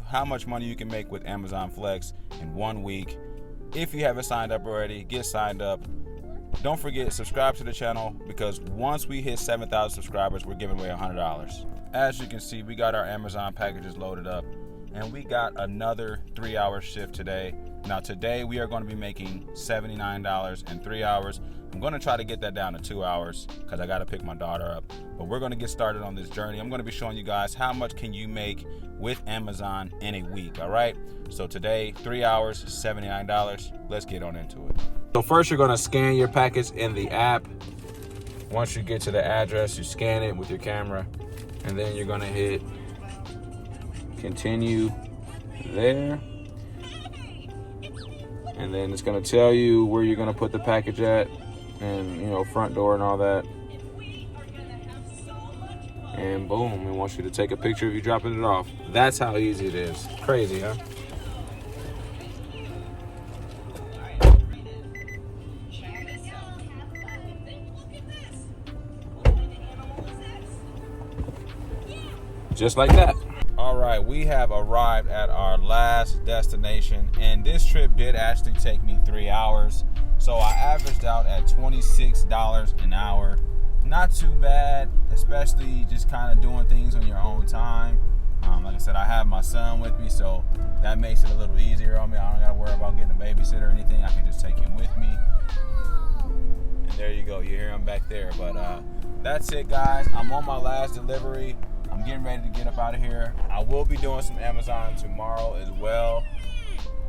how much money you can make with Amazon Flex in 1 week. If you haven't signed up already, get signed up. Don't forget, subscribe to the channel, because once we hit 7,000 subscribers, we're giving away $100. As you can see, we got our Amazon packages loaded up, and we got another 3-hour shift today. Now today we are going to be making $79 in 3 hours. I'm going to try to get that down to 2 hours because I got to pick my daughter up. But we're going to get started on this journey. I'm going to be showing you guys how much can you make with Amazon in a week, all right? So today, 3 hours, $79. Let's get on into it. So first you're going to scan your package in the app. Once you get to the address, you scan it with your camera, and then you're going to hit continue there. And then it's going to tell you where you're going to put the package at, and, you know, front door and all that. And boom, it wants you to take a picture of you dropping it off. That's how easy it is. Crazy, huh? Just like that. All right, we have arrived at our last destination, and this trip did actually take me 3 hours. So I averaged out at $26 an hour. Not too bad, especially just kind of doing things on your own time. Like I said, I have my son with me, so that makes it a little easier on me. I don't got to worry about getting a babysitter or anything. I can just take him with me. And there you go. You hear him back there. But that's it, guys. I'm on my last delivery. I'm getting ready to get up out of here. I will be doing some Amazon tomorrow as well.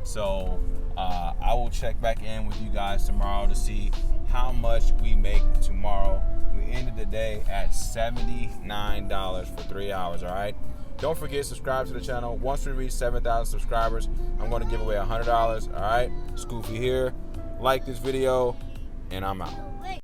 So I will check back in with you guys tomorrow to see how much we make tomorrow. We ended the day at $79 for 3 hours, all right? Don't forget, subscribe to the channel. Once we reach 7,000 subscribers, I'm going to give away $100, all right? Scoofy here. Like this video, and I'm out.